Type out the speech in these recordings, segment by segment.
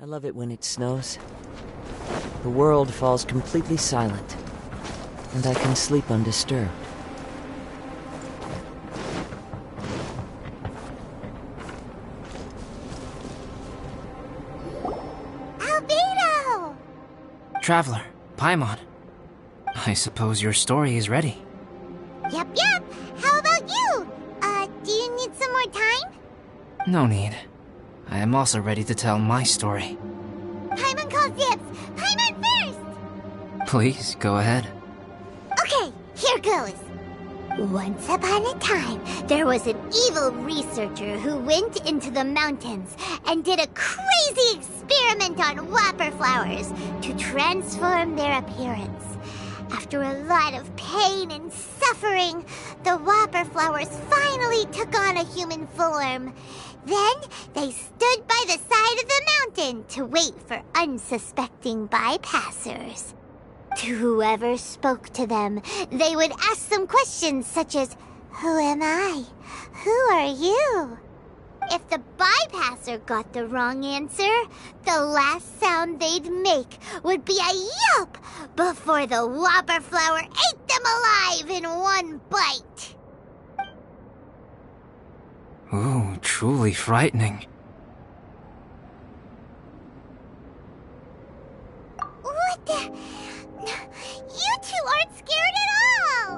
I love it when it snows. The world falls completely silent, and I can sleep undisturbed. Albedo! Traveler, Paimon. I suppose your story is ready. Yep. How about you? Do you need some more time? No need. I am also ready to tell my story. Paimon calls dibs! Paimon first! Please, go ahead. Okay, here goes. Once upon a time, there was an evil researcher who went into the mountains and did a crazy experiment on whopper flowers to transform their appearance. After a lot of pain and suffering, the whopper flowers finally took on a human form. Then they stood by the side of the mountain to wait for unsuspecting bypassers. To whoever spoke to them, they would ask them questions such as, "Who am I? Who are you?" If the bypasser got the wrong answer, the last sound they'd make would be a yelp before the whopper flower ate them alive in one bite. Ooh, truly frightening. What the? You two aren't scared at all!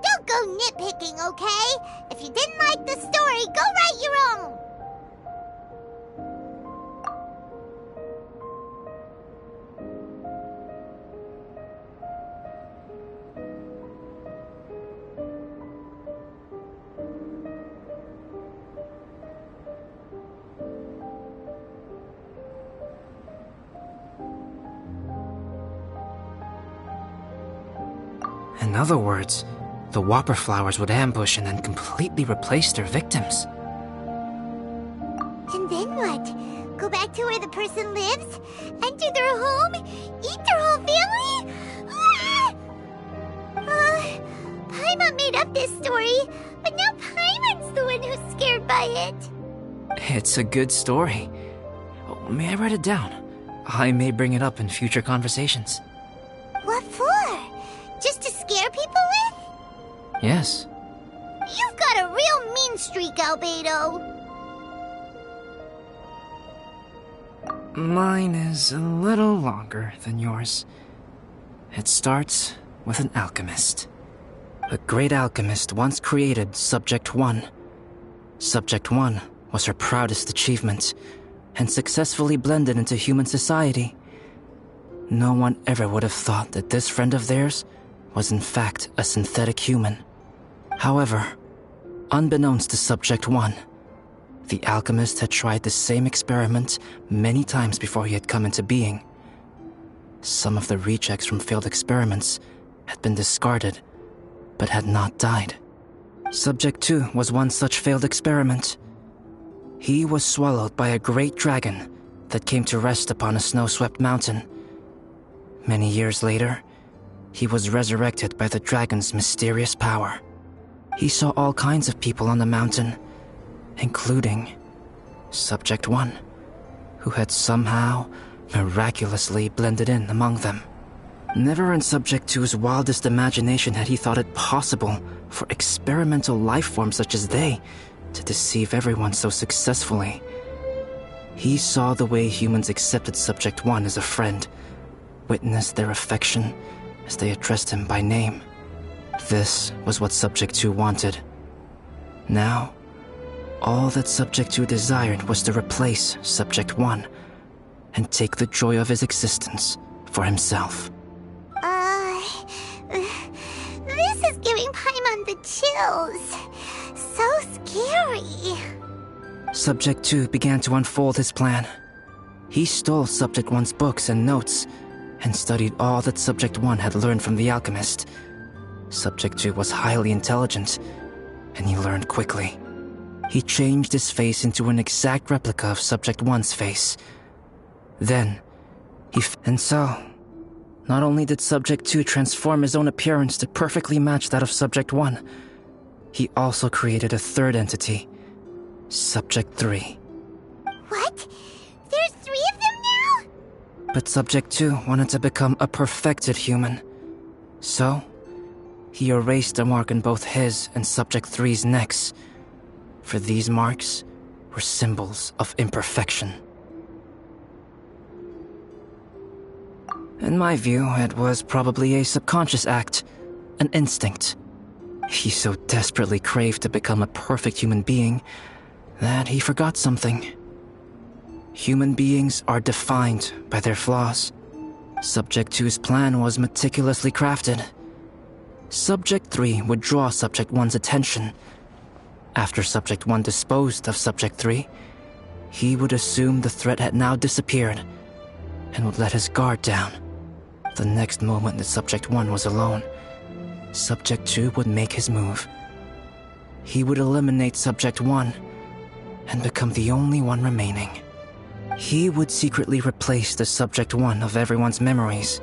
Don't go nitpicking, okay? If you didn't like the story, go write your own! In other words, the whopper flowers would ambush and then completely replace their victims. And then what? Go back to where the person lives? Enter their home? Eat their whole family? Paimon made up this story, but now Paimon's the one who's scared by it. It's a good story. Oh, may I write it down? I may bring it up in future conversations. What for? Just to scare people with? Yes. You've got a real mean streak, Albedo. Mine is a little longer than yours. It starts with an alchemist. A great alchemist once created Subject 1. Subject 1 was her proudest achievement, and successfully blended into human society. No one ever would have thought that this friend of theirs was in fact a synthetic human. However, unbeknownst to Subject 1, the alchemist had tried the same experiment many times before he had come into being. Some of the rejects from failed experiments had been discarded, but had not died. Subject 2 was one such failed experiment. He was swallowed by a great dragon that came to rest upon a snow-swept mountain. Many years later, he was resurrected by the dragon's mysterious power. He saw all kinds of people on the mountain, including Subject 1, who had somehow miraculously blended in among them. Never in Subject 2's wildest imagination had he thought it possible for experimental life forms such as they to deceive everyone so successfully. He saw the way humans accepted Subject 1 as a friend, witnessed their affection as they addressed him by name. This was what Subject 2 wanted. Now, all that Subject 2 desired was to replace Subject 1 and take the joy of his existence for himself. This is giving Paimon the chills. So scary. Subject 2 began to unfold his plan. He stole Subject 1's books and notes and studied all that Subject 1 had learned from the alchemist. Subject 2 was highly intelligent, and he learned quickly. He changed his face into an exact replica of Subject 1's face. Then, and so, not only did Subject 2 transform his own appearance to perfectly match that of Subject 1, he also created a third entity, Subject 3. What? There's 3 of them now? But Subject 2 wanted to become a perfected human. So, he erased a mark in both his and Subject 3's necks. For these marks were symbols of imperfection. In my view, it was probably a subconscious act, an instinct. He so desperately craved to become a perfect human being that he forgot something. Human beings are defined by their flaws. Subject 2's plan was meticulously crafted. Subject 3 would draw Subject 1's attention. After Subject 1 disposed of Subject 3, he would assume the threat had now disappeared and would let his guard down. The next moment that Subject 1 was alone, Subject 2 would make his move. He would eliminate Subject 1 and become the only one remaining. He would secretly replace the Subject 1 of everyone's memories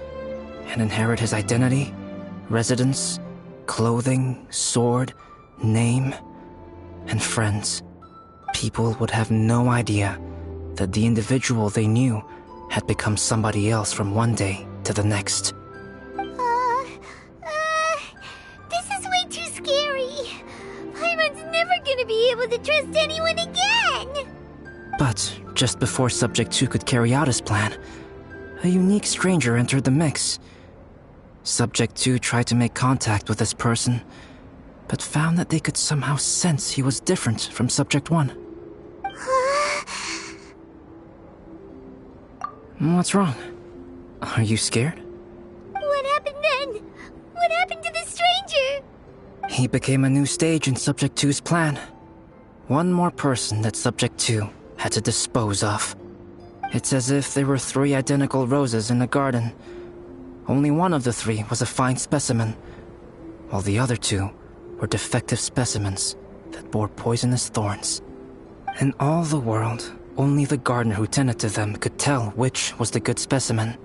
and inherit his identity, residence, clothing, sword, name, and friends. People would have no idea that the individual they knew had become somebody else from one day to the next. This is way too scary. Paimon's never gonna be able to trust anyone again. But just before Subject 2 could carry out his plan, a unique stranger entered the mix. Subject 2 tried to make contact with this person, but found that they could somehow sense he was different from Subject 1. What's wrong? Are you scared? What happened then? What happened to the stranger? He became a new stage in Subject 2's plan. One more person that Subject 2 had to dispose of. It's as if there were 3 identical roses in a garden. Only one of the 3 was a fine specimen, while the other 2 were defective specimens that bore poisonous thorns. In all the world, only the gardener who tended to them could tell which was the good specimen.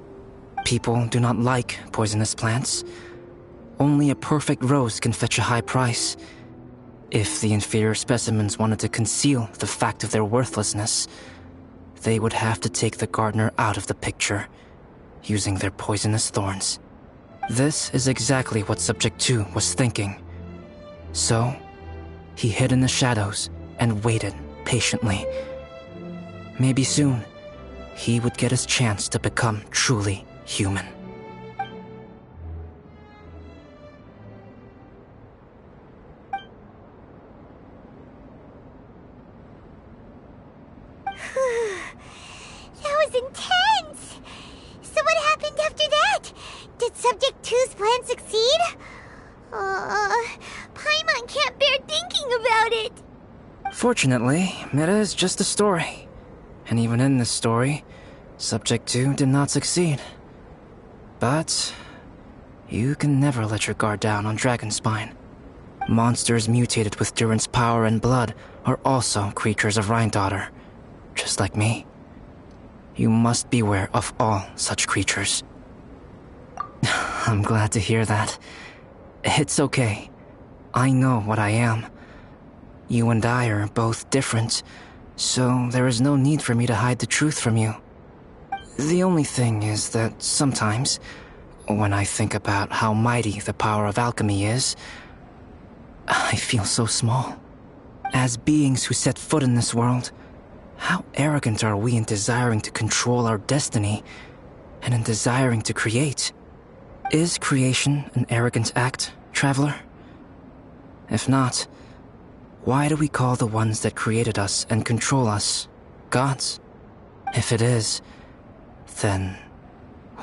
People do not like poisonous plants. Only a perfect rose can fetch a high price. If the inferior specimens wanted to conceal the fact of their worthlessness, they would have to take the gardener out of the picture, using their poisonous thorns. This is exactly what Subject 2 was thinking. So, he hid in the shadows and waited patiently. Maybe soon, he would get his chance to become truly human. That was intense! So what happened after that? Did Subject 2's plan succeed? Paimon can't bear thinking about it. Fortunately, it is just a story. And even in this story, Subject 2 did not succeed. But you can never let your guard down on Dragonspine. Monsters mutated with Durin's power and blood are also creatures of Rhine-Daughter, just like me. You must beware of all such creatures. I'm glad to hear that. It's okay. I know what I am. You and I are both different, so there is no need for me to hide the truth from you. The only thing is that sometimes, when I think about how mighty the power of alchemy is, I feel so small. As beings who set foot in this world, how arrogant are we in desiring to control our destiny, and in desiring to create? Is creation an arrogant act, traveler? If not, why do we call the ones that created us and control us gods? If it is, then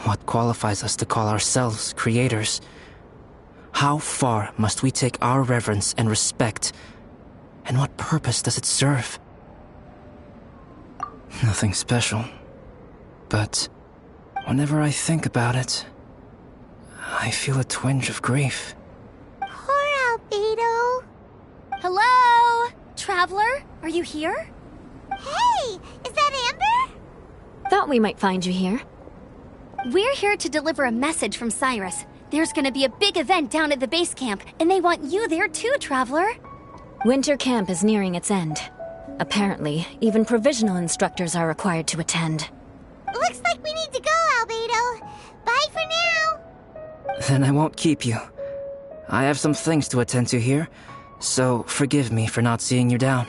what qualifies us to call ourselves creators? How far must we take our reverence and respect, and what purpose does it serve? Nothing special, but whenever I think about it, I feel a twinge of grief. Poor Albedo. Hello? Are you here? Hey, is that Amber? Thought we might find you here. We're here to deliver a message from Cyrus. There's gonna be a big event down at the base camp, and they want you there too, Traveler. Winter camp is nearing its end. Apparently, even provisional instructors are required to attend. Looks like we need to go, Albedo. Bye for now. Then I won't keep you. I have some things to attend to here, so forgive me for not seeing you down.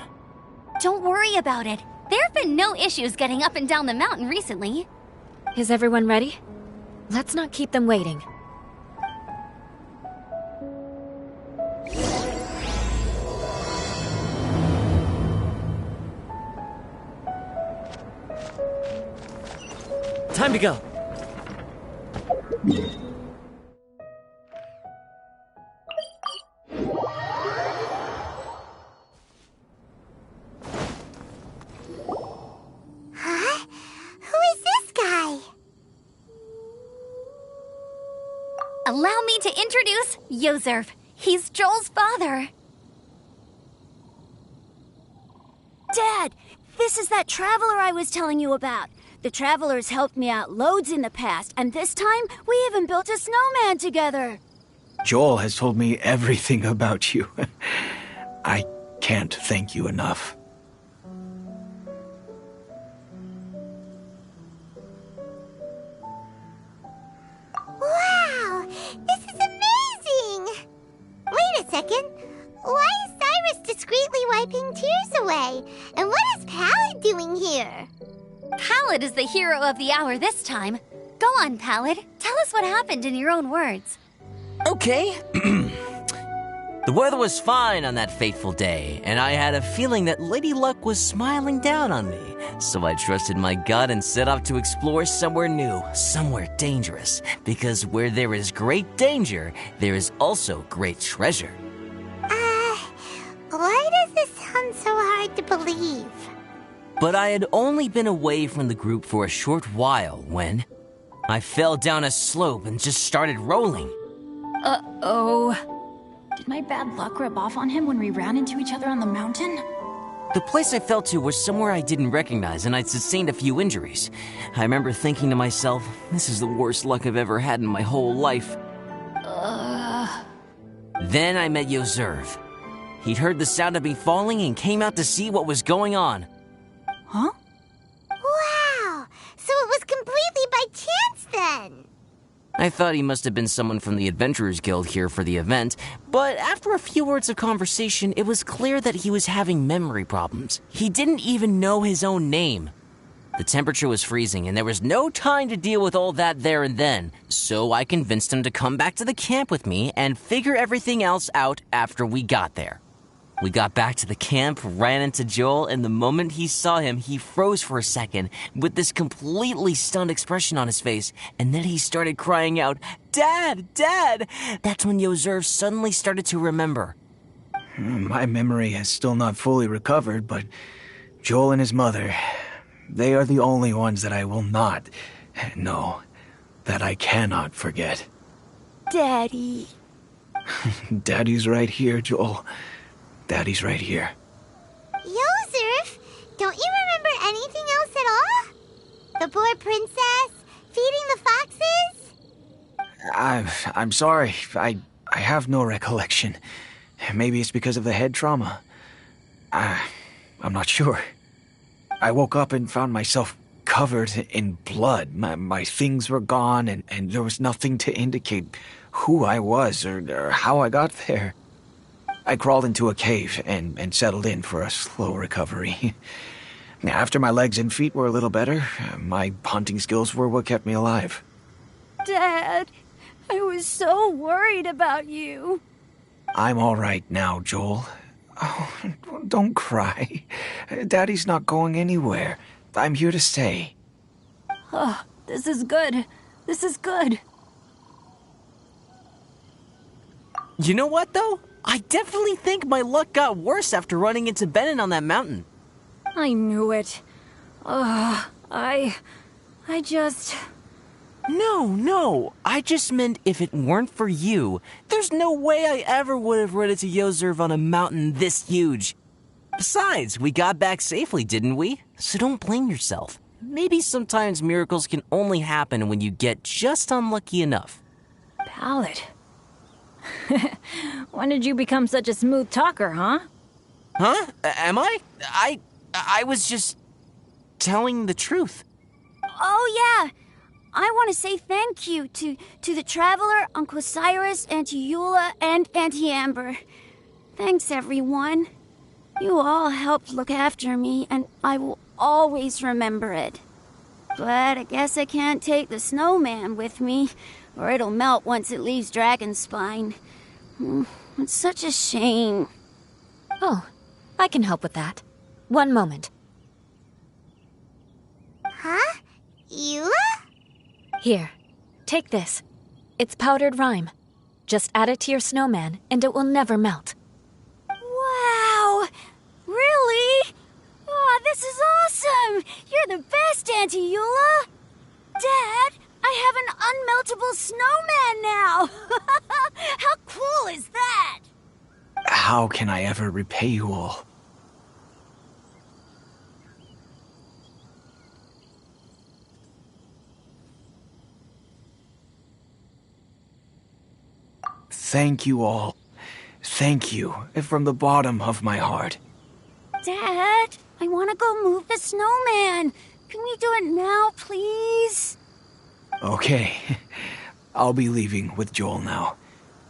Don't worry about it. There have been no issues getting up and down the mountain recently. Is everyone ready? Let's not keep them waiting. Time to go. Huh? Who is this guy? Allow me to introduce Yozerv. He's Joel's father. Dad, this is that traveler I was telling you about. The traveler's helped me out loads in the past, and this time we even built a snowman together. Joel has told me everything about you. I can't thank you enough. Wow, this is amazing! Wait a second. Why is Cyrus discreetly wiping tears away? And what is Pallid doing here? Pallid is the hero of the hour this time. Go on, Pallid. Tell us what happened in your own words. Okay. The weather was fine on that fateful day, and I had a feeling that Lady Luck was smiling down on me. So I trusted my gut and set off to explore somewhere new, somewhere dangerous. Because where there is great danger, there is also great treasure. Why does this sound so hard to believe? But I had only been away from the group for a short while when I fell down a slope and just started rolling. Uh-oh. Did my bad luck rub off on him when we ran into each other on the mountain? The place I fell to was somewhere I didn't recognize, and I'd sustained a few injuries. I remember thinking to myself, this is the worst luck I've ever had in my whole life. Then I met Yozerv. He'd heard the sound of me falling and came out to see what was going on. Huh? Wow, so it was completely by chance then. I thought he must have been someone from the Adventurers Guild here for the event, but after a few words of conversation, it was clear that he was having memory problems. He didn't even know his own name. The temperature was freezing, and there was no time to deal with all that there and then, so I convinced him to come back to the camp with me and figure everything else out after we got there. We got back to the camp, ran into Joel, and the moment he saw him, he froze for a second with this completely stunned expression on his face, and then he started crying out, "Dad! Dad!" That's when Yozerv suddenly started to remember. My memory has still not fully recovered, but Joel and his mother, they are the only ones that I will not, no, that I cannot forget. Daddy. Daddy's right here, Joel. Daddy's right here. Yozerv, don't you remember anything else at all? The poor princess, feeding the foxes? I'm sorry. I have no recollection. Maybe it's because of the head trauma. I'm not sure. I woke up and found myself covered in blood. My things were gone, and there was nothing to indicate who I was or how I got there. I crawled into a cave and settled in for a slow recovery. After my legs and feet were a little better, my hunting skills were what kept me alive. Dad, I was so worried about you. I'm all right now, Joel. Oh, don't cry. Daddy's not going anywhere. I'm here to stay. Oh, this is good. This is good. You know what, though? I definitely think my luck got worse after running into Benin on that mountain. I knew it. I just... No. I just meant if it weren't for you, there's no way I ever would have run into Yozerv on a mountain this huge. Besides, we got back safely, didn't we? So don't blame yourself. Maybe sometimes miracles can only happen when you get just unlucky enough. Ballad. When did you become such a smooth talker, huh? Huh? Am I? I was just telling the truth. Oh, yeah. I want to say thank you to the Traveler, Uncle Cyrus, Auntie Eula, and Auntie Amber. Thanks, everyone. You all helped look after me, and I will always remember it. But I guess I can't take the snowman with me, or it'll melt once it leaves Dragonspine. It's such a shame. Oh, I can help with that. One moment. Huh? Eula? Here, take this. It's powdered rime. Just add it to your snowman, and it will never melt. Wow! Really? Oh, this is awesome! You're the best, Auntie Eula! Dad, I have an unmeltable snowman now! How cool is that? How can I ever repay you all? Thank you all. Thank you from the bottom of my heart. Dad, I want to go move the snowman. Can we do it now, please? Okay. I'll be leaving with Joel now.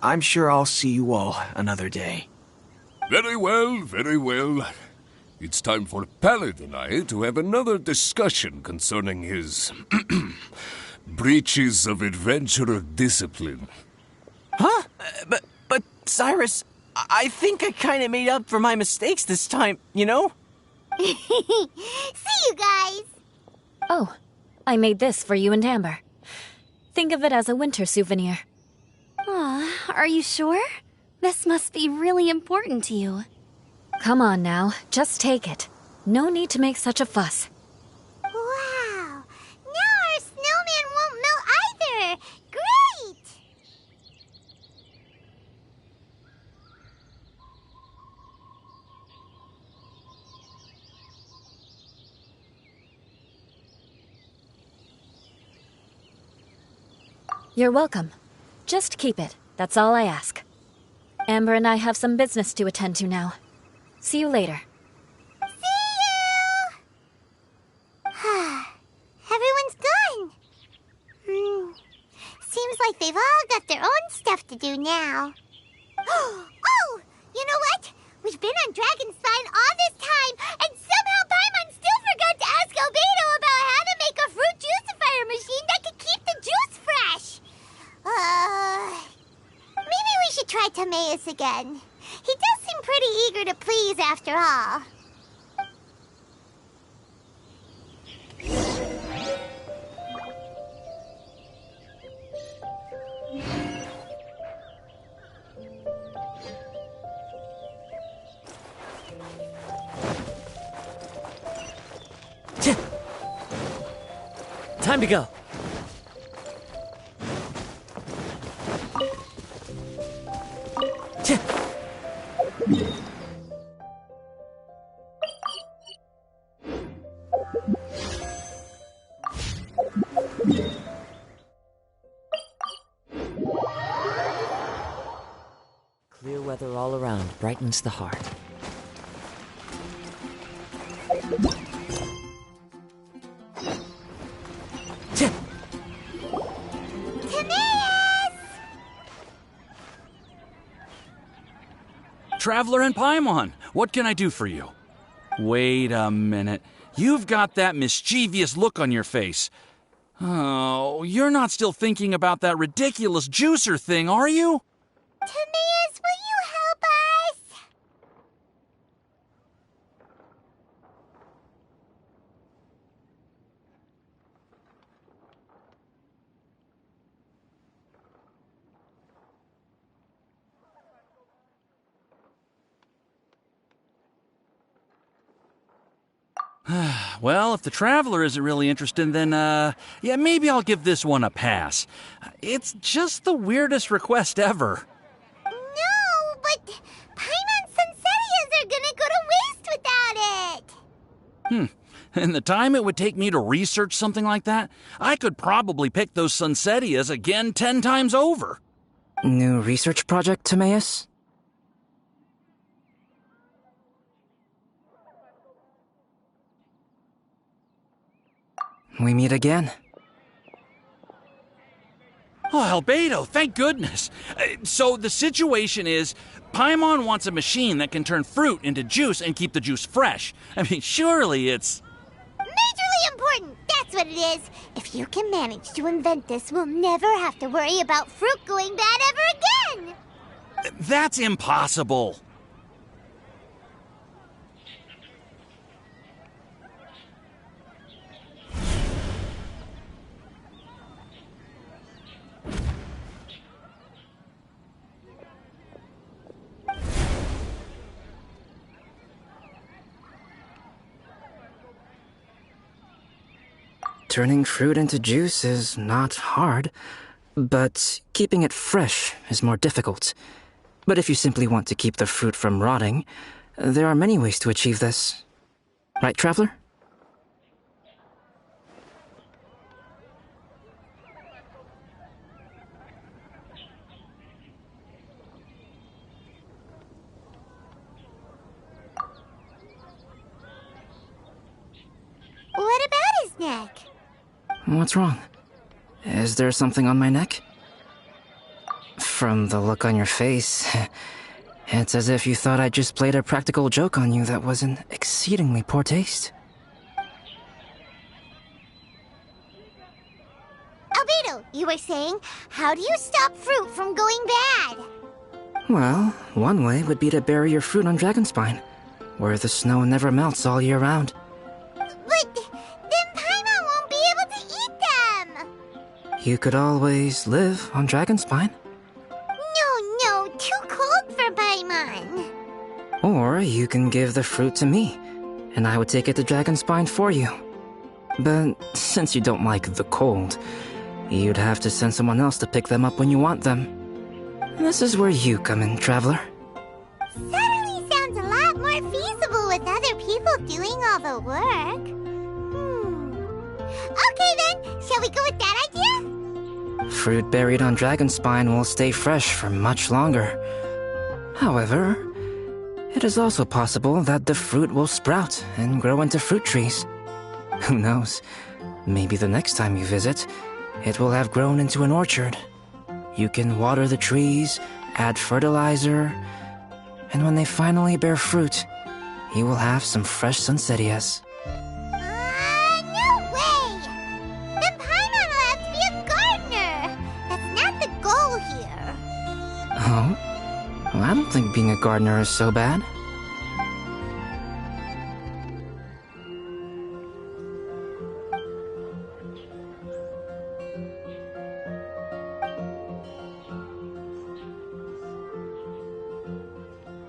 I'm sure I'll see you all another day. Very well, very well. It's time for Pallid and I to have another discussion concerning his breaches of adventurer discipline. Huh? But Cyrus, I think I kind of made up for my mistakes this time, you know? See you guys! Oh, I made this for you and Amber. Think of it as a winter souvenir. Aw, are you sure? This must be really important to you. Come on now, just take it. No need to make such a fuss. Wow! Now our snowman won't melt either! Great! You're welcome. Just keep it. That's all I ask. Amber and I have some business to attend to now. See you later. See you! Everyone's gone. Seems like they've all got their own stuff to do now. Oh! You know what? We've been on Dragonspine all this time, and somehow Paimon still forgot to ask Albedo about how to make a fruit juicifier machine that could keep the juice fresh. Maybe we should try Timaeus again. He does seem pretty eager to please after all. Time to go. Clear weather all around brightens the heart. Traveler and Paimon, what can I do for you? Wait a minute. You've got that mischievous look on your face. Oh, you're not still thinking about that ridiculous juicer thing, are you? Timaeus, will you help us? Well, if the Traveler isn't really interested, then, yeah, maybe I'll give this one a pass. It's just the weirdest request ever. No, but Paimon Sunsettias are gonna go to waste And the time it would take me to research something like that, I could probably pick those Sunsettias again 10 times over. New research project, Timaeus? We meet again. Oh, Albedo, thank goodness. So the situation is, Paimon wants a machine that can turn fruit into juice and keep the juice fresh. I mean, surely it's... Majorly important, that's what it is. If you can manage to invent this, we'll never have to worry about fruit going bad ever again. That's impossible. Turning fruit into juice is not hard, but keeping it fresh is more difficult. But if you simply want to keep the fruit from rotting, there are many ways to achieve this. Right, Traveler? What about his neck? What's wrong? Is there something on my neck? From the look on your face, it's as if you thought I just played a practical joke on you that was in exceedingly poor taste. Albedo, you were saying, how do you stop fruit from going bad? Well, one way would be to bury your fruit on Dragonspine, where the snow never melts all year round. But then Paimon won't be able to eat them! You could always live on Dragonspine. No, too cold for Paimon. Or you can give the fruit to me, and I would take it to Dragonspine for you. But since you don't like the cold, you'd have to send someone else to pick them up when you want them. This is where you come in, Traveler. Suddenly sounds a lot more feasible with other people doing all the work. Okay then, shall we go with that idea? Fruit buried on Dragonspine will stay fresh for much longer. However, it is also possible that the fruit will sprout and grow into fruit trees. Who knows? Maybe the next time you visit, it will have grown into an orchard. You can water the trees, add fertilizer, and when they finally bear fruit, you will have some fresh Sunsettias. No way! Then Paimon will have to be a gardener! That's not the goal here. Oh? Well, I don't think being a gardener is so bad.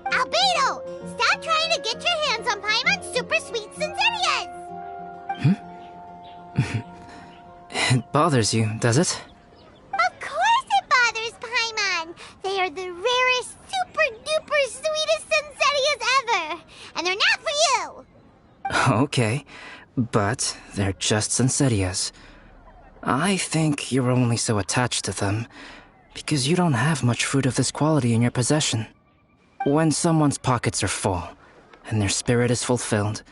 Albedo! Stop trying to get your hands on Paimon's super sweet Sunsettias! It bothers you, does it? Of course it bothers Paimon! They are the rarest, super-duper sweetest Sunsettias ever! And they're not for you! Okay, but they're just Sunsettias. I think you're only so attached to them because you don't have much fruit of this quality in your possession. When someone's pockets are full and their spirit is fulfilled,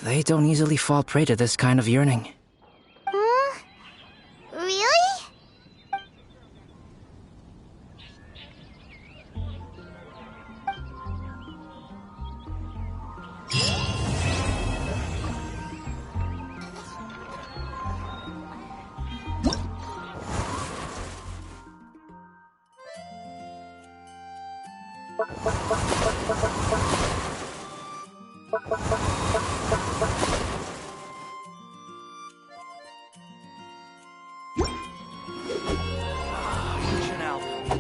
they don't easily fall prey to this kind of yearning. Really?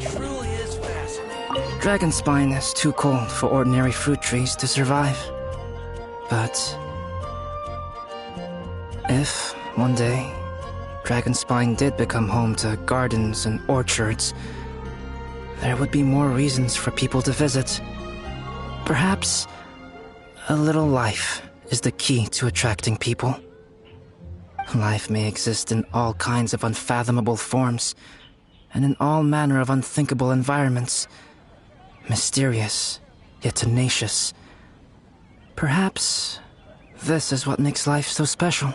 Truly is fascinating. Dragonspine is too cold for ordinary fruit trees to survive. But if, one day, Dragonspine did become home to gardens and orchards, there would be more reasons for people to visit. Perhaps a little life is the key to attracting people. Life may exist in all kinds of unfathomable forms, and in all manner of unthinkable environments. Mysterious, yet tenacious. Perhaps this is what makes life so special.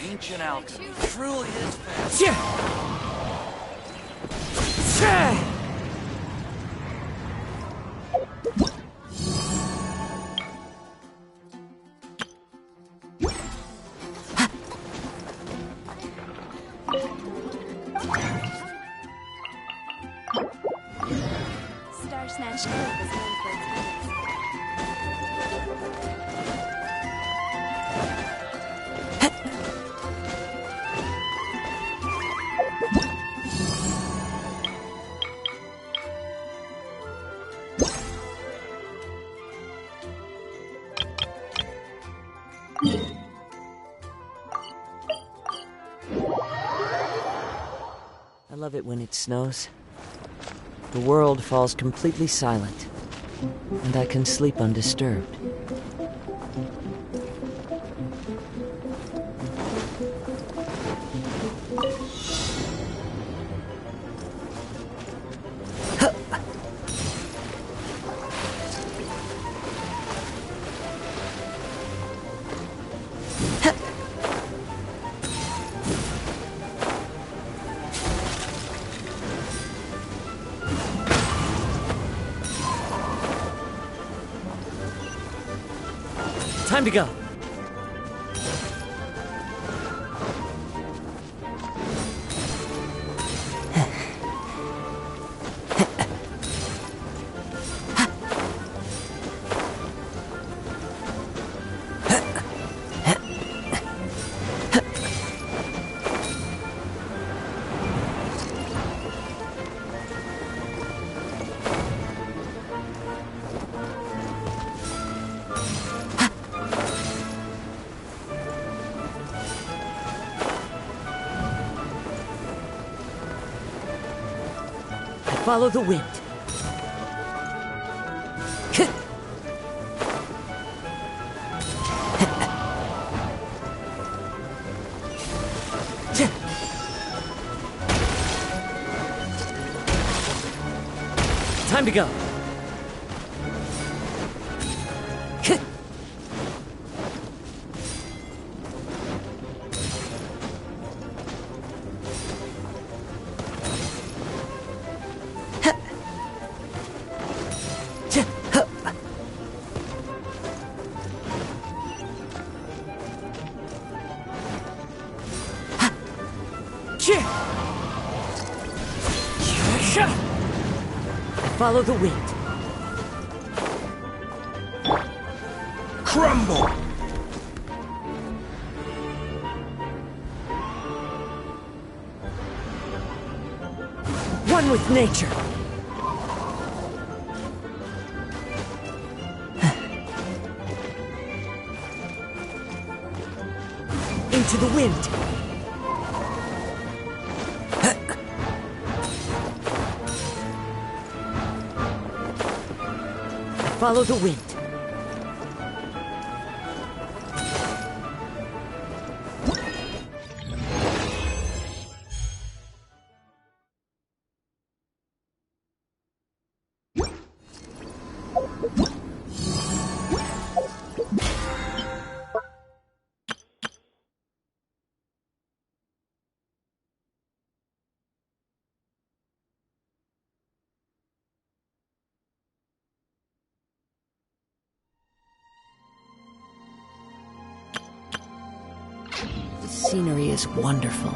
Ancient alchemy truly is fast. Star Snatch Group is known for its habits. I love it when it snows. The world falls completely silent, and I can sleep undisturbed. Time to go. Follow the wind. Time to go. Follow the wind. Crumble! One with nature. Into the wind. Follow the wind. The scenery is wonderful.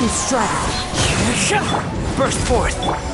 New strategy. Burst forth.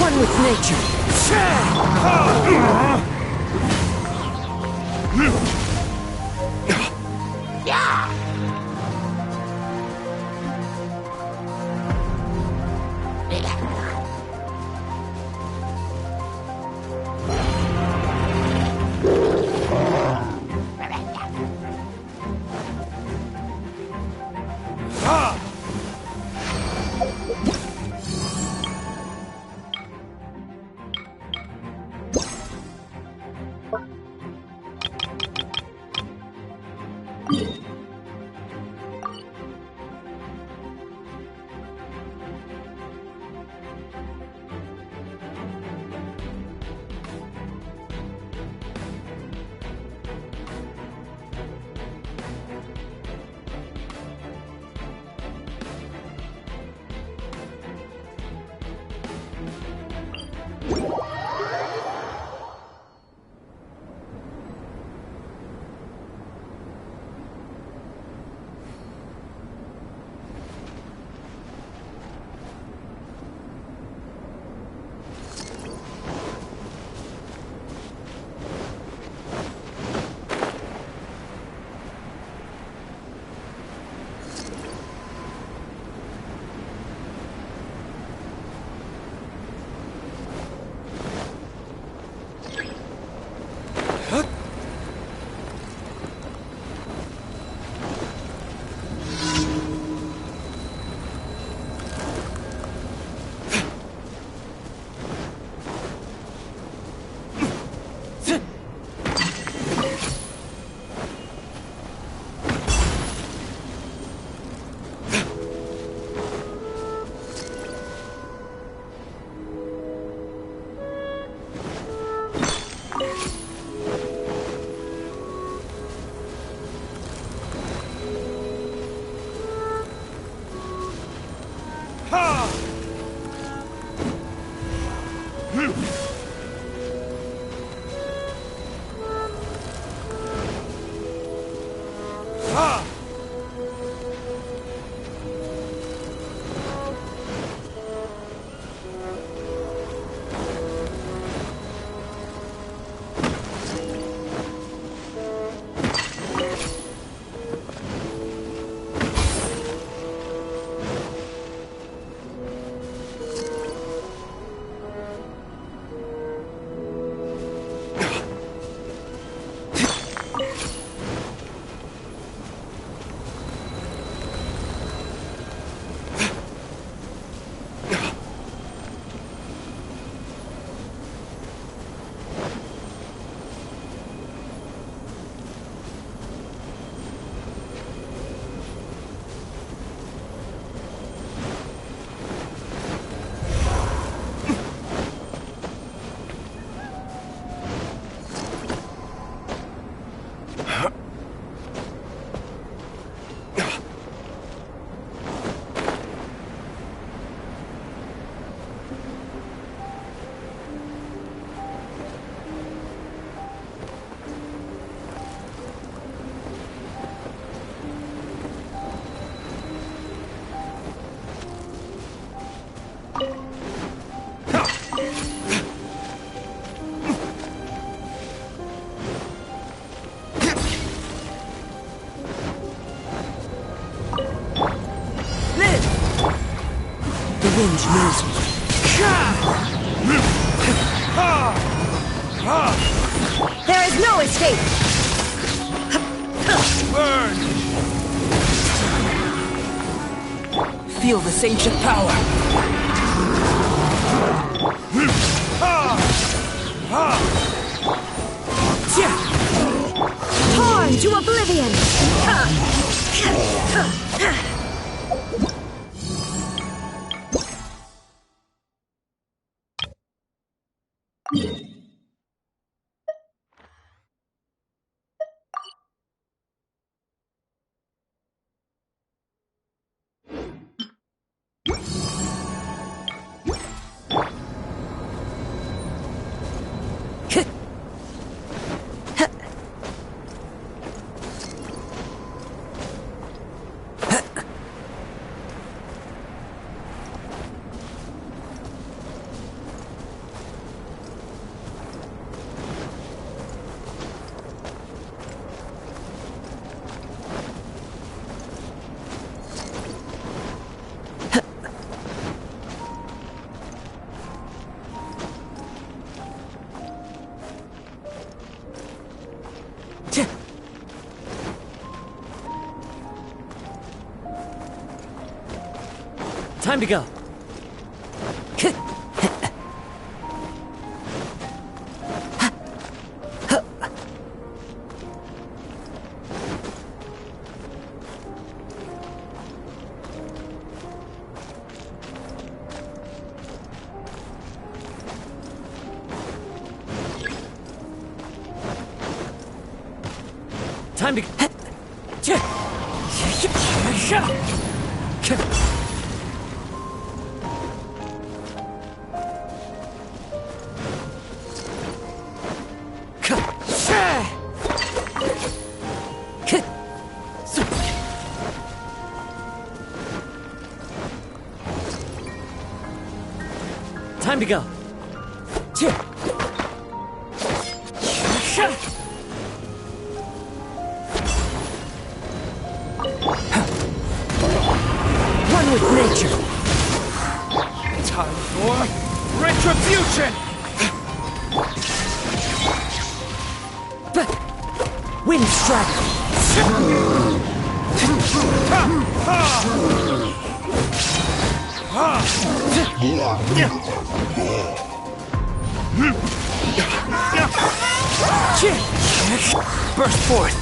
One with nature. wind knows me. There is no escape! Burn! Feel this ancient power. Torn to oblivion! Time to go. Time to... Time to go. One with nature. Time for retribution! Wind strike. Burst forth.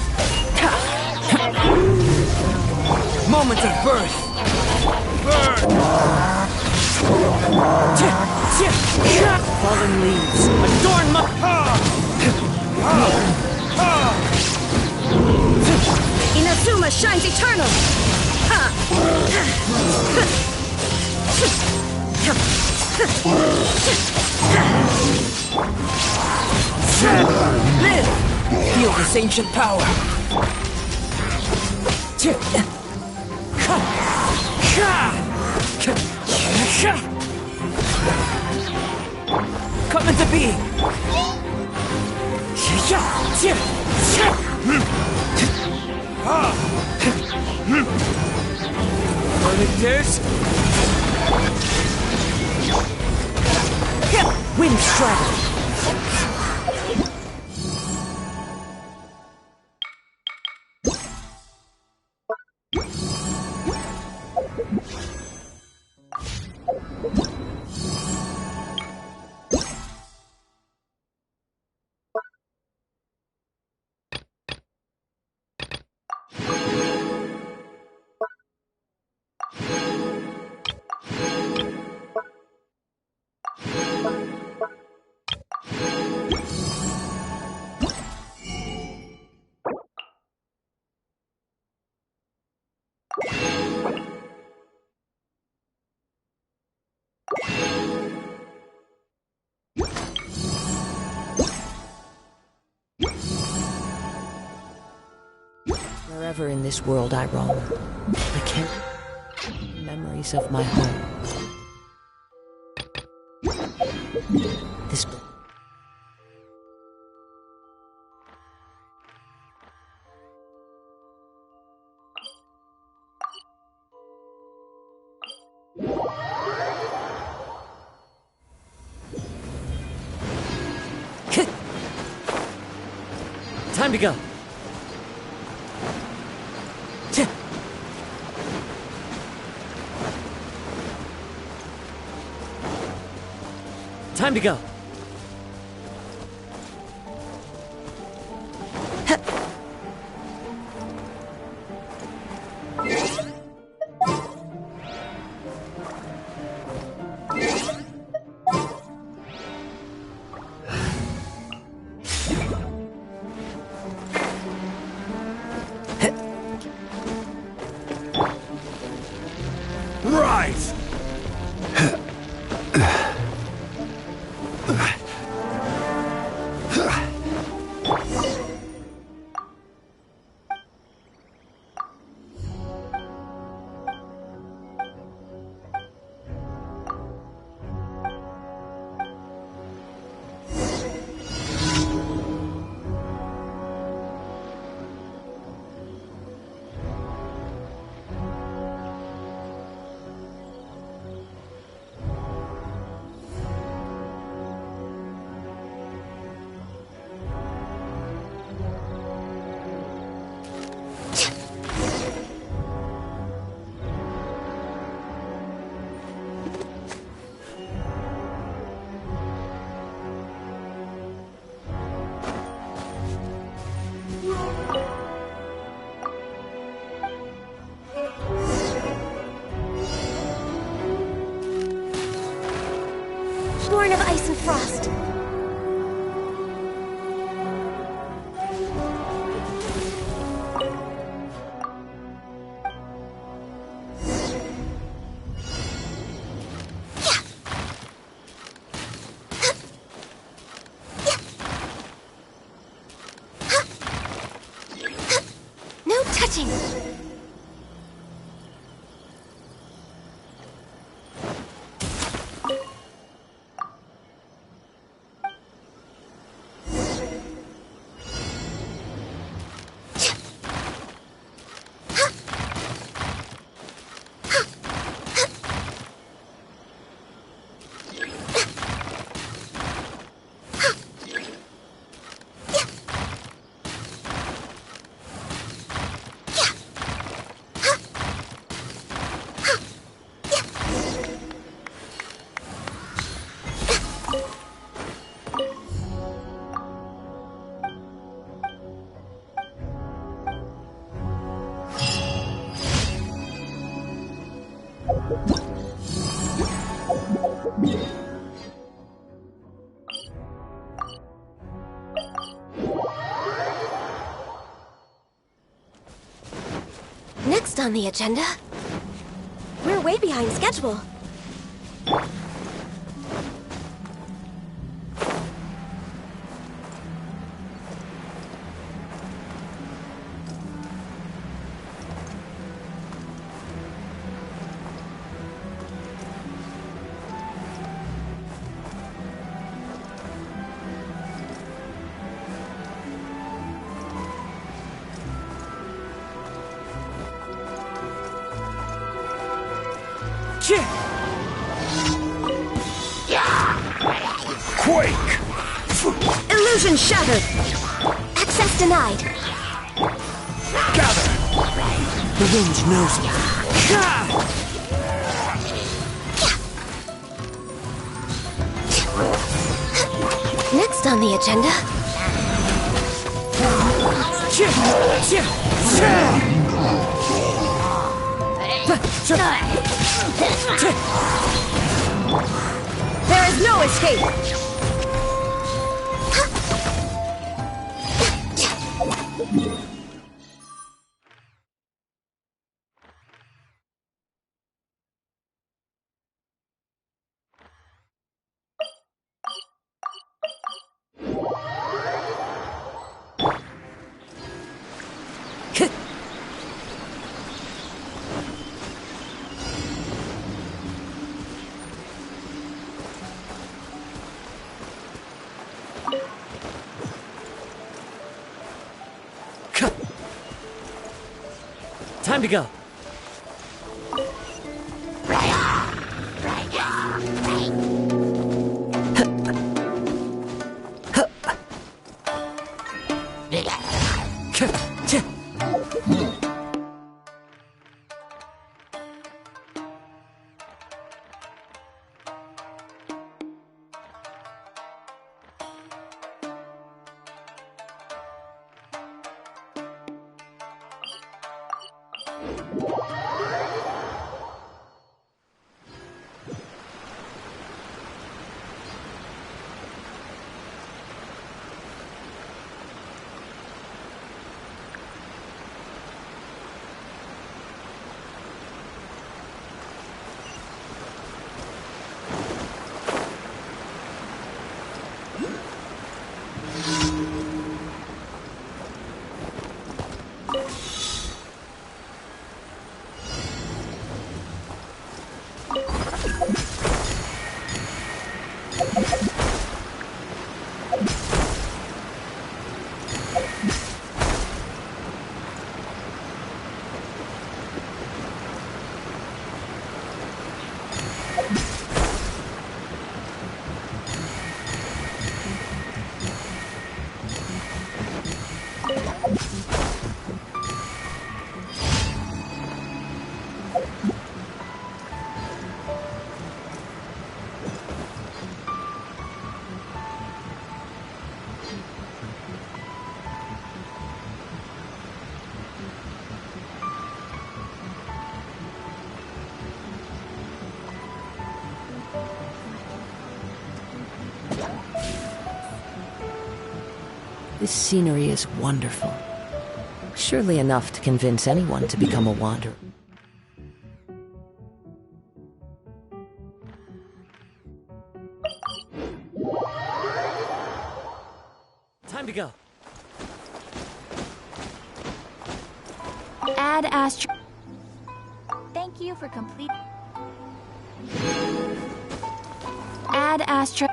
Moment of birth. Burn. Fallen leaves. Adorn my... Inazuma shines eternal! Live! Feel this ancient power. Come into being. Burning Wind strike. Wherever in this world I roam, I can't... memories of my home. This... Time to go. Time to go. Right! Born of ice and frost. No touching! Next on the agenda, we're way behind schedule. Quake! Illusion shattered! Access denied. Gather! The wind knows me. Next on the agenda, there is no escape! Time to go. This scenery is wonderful. Surely enough to convince anyone to become a wanderer. Time to go. Add Astro. Thank you for complete. Add Astro.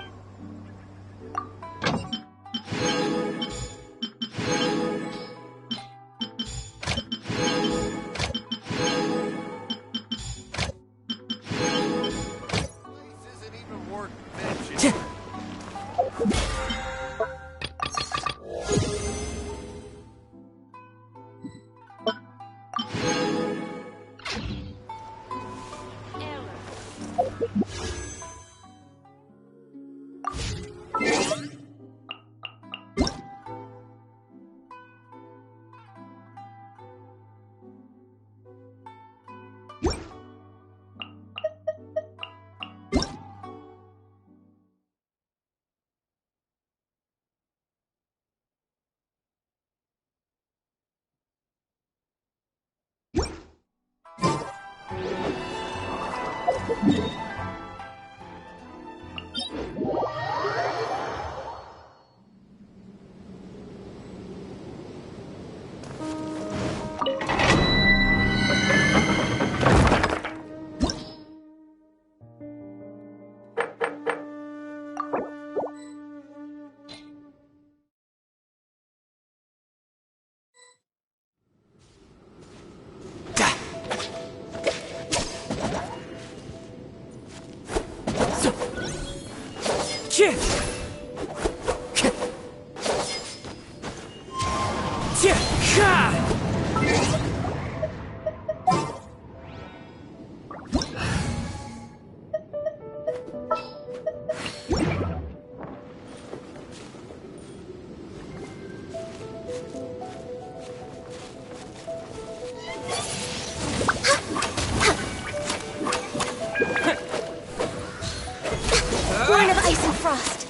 Born of ice and frost.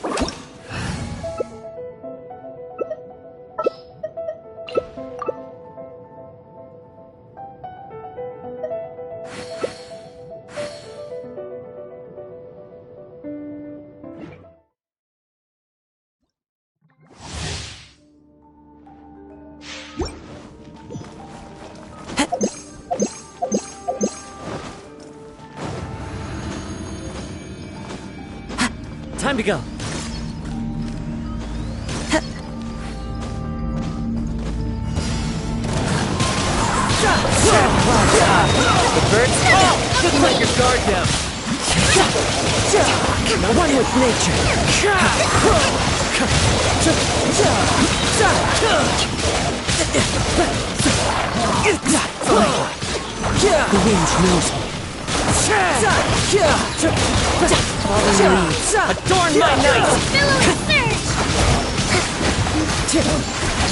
Time to go. The birds? Just let your guard down. One with nature. The wind knows me. Fallen leaves, adorn my night! Billowing surge!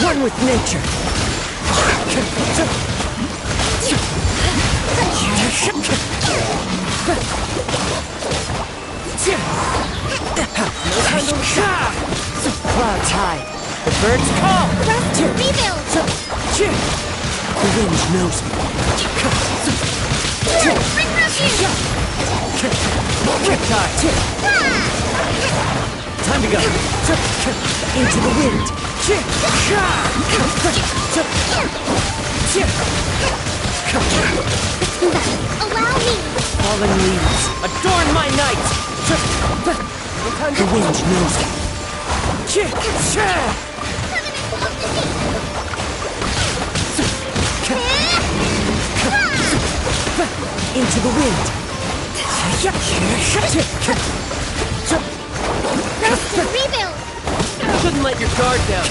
One with nature. Clouds hide. The birds call. Rebuild! The wind knows me. Bring refuge! Riptide. Time to go. Into the wind. Allow me! Fallen leaves, adorn my night! The wind knows me. Into the wind. Rest to rebuild! Couldn't let your guard down.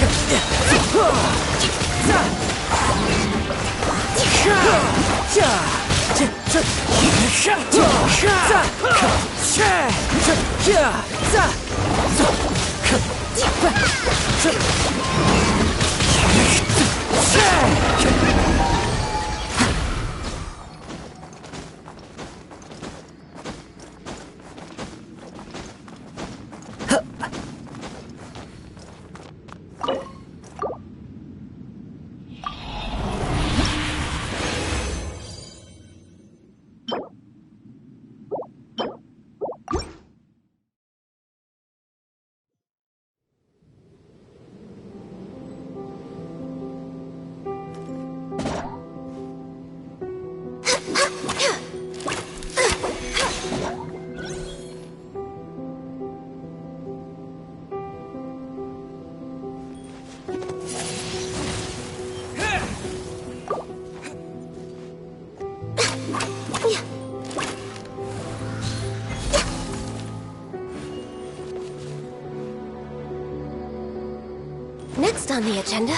Next on the agenda...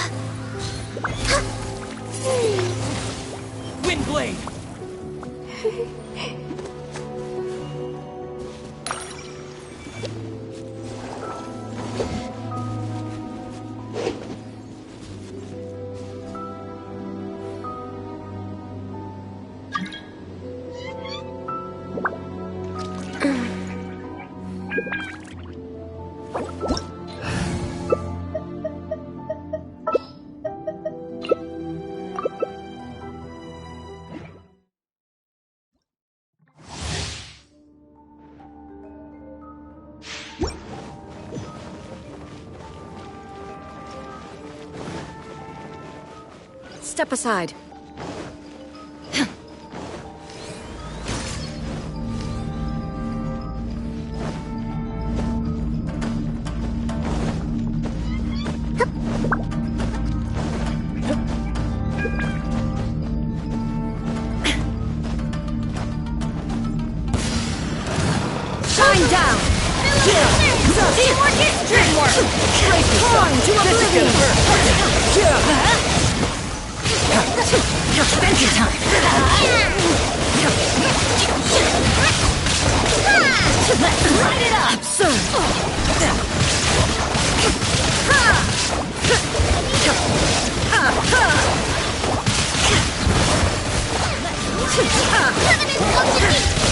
Windblade! Step aside. Shine down! Teamwork is dreamwork! Torn to oblivion! Adventure time! Let's light it up! Absurd!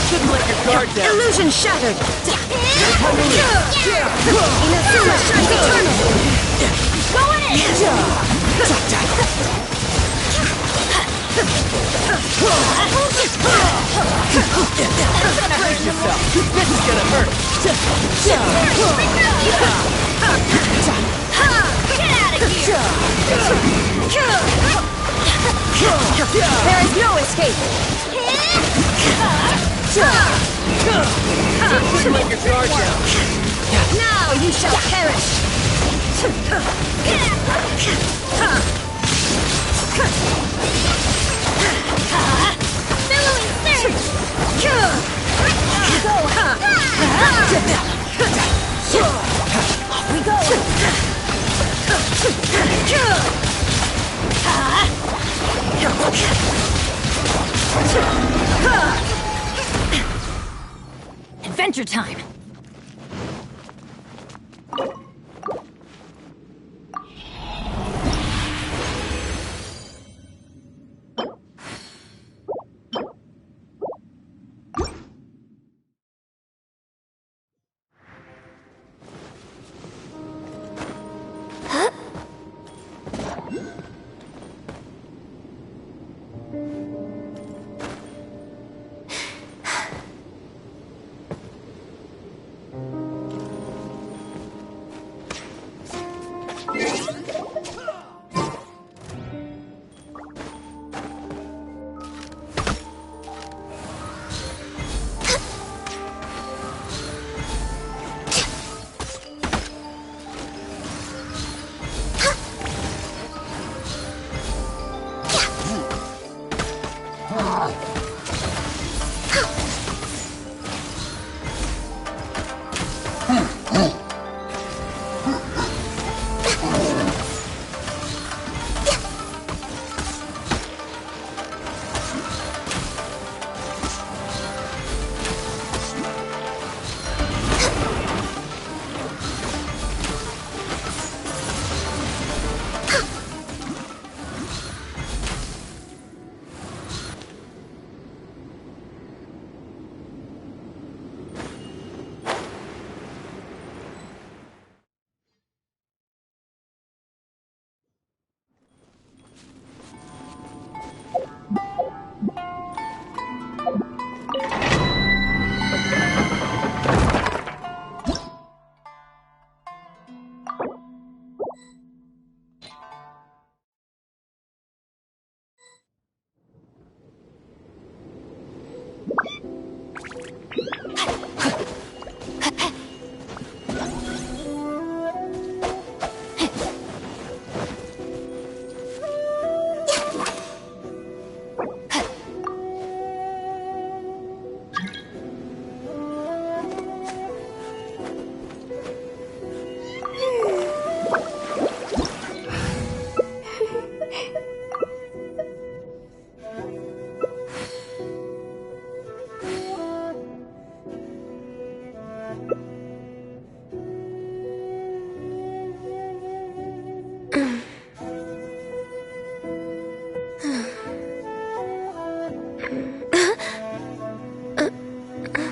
Couldn't let your guard down. Illusion shattered! Inazuma shines eternal! Go in! Brace yourself. This is gonna hurt. Get out of here! There is no escape! Couldn't let your guard down. Now you shall perish! Billowing surge! Off we go! adventure time!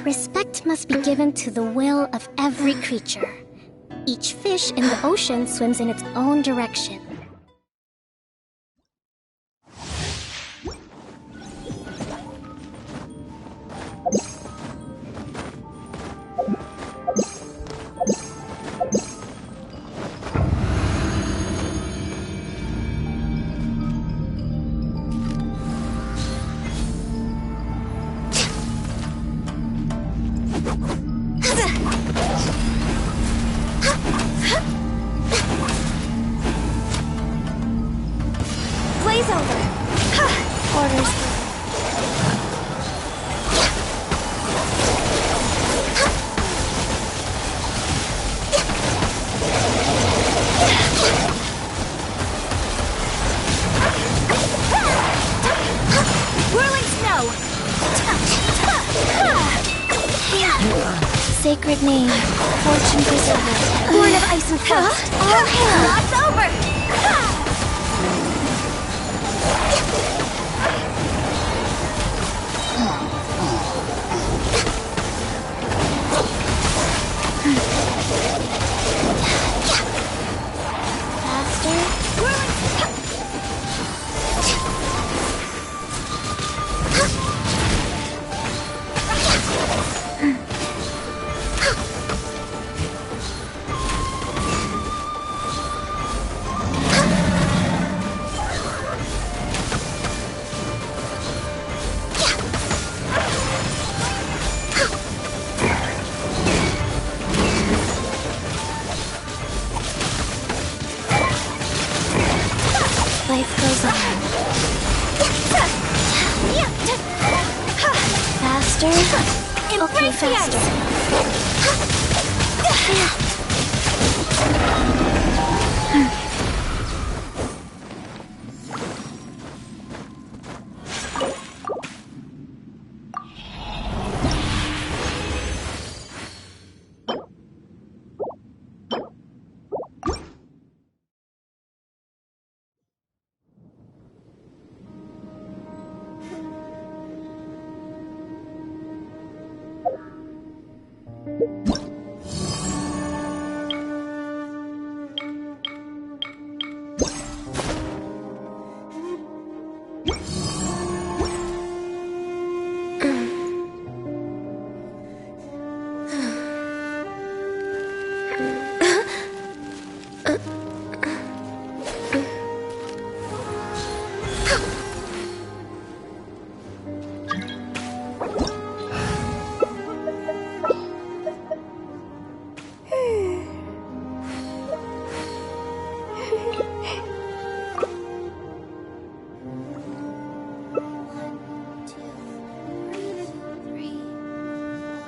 Respect must be given to the will of every creature. Each fish in the ocean swims in its own direction. Sacred name, fortune preserver, born of ice and frost. All hail! Lots over! Life goes on. Faster? Okay, faster.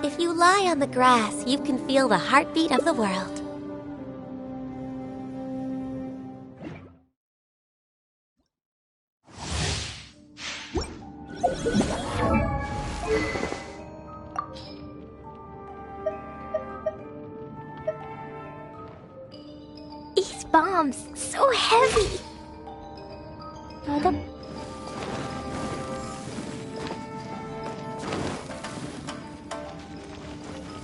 If you lie on the grass, you can feel the heartbeat of the world. These bombs, so heavy.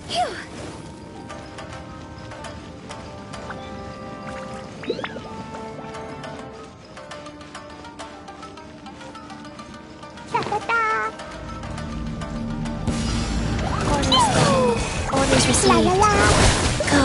Phew. Ta-ta-ta. Orders received. La la la. Go.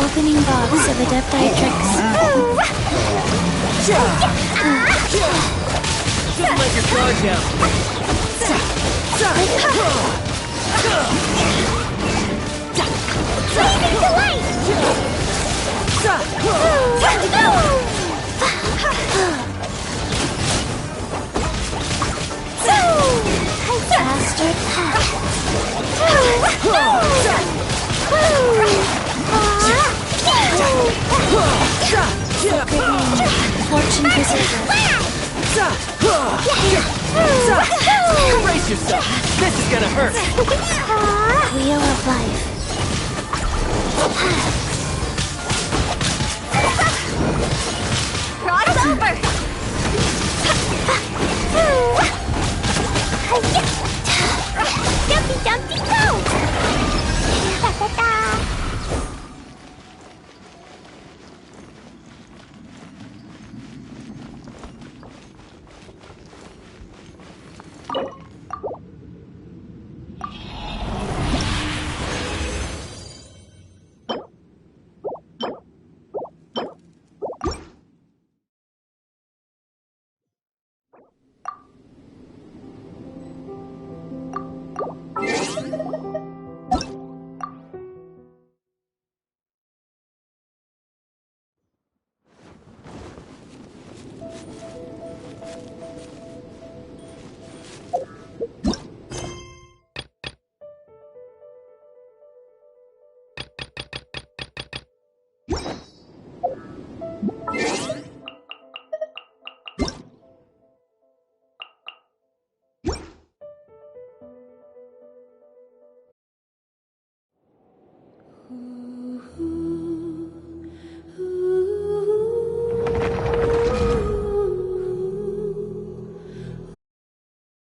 Opening box of Adept Tricks. Just let your guard down. Blazing delight! Faster path. Fortune Preserver. Brace yourself. This is gonna hurt. Wheel of Life. Cross over!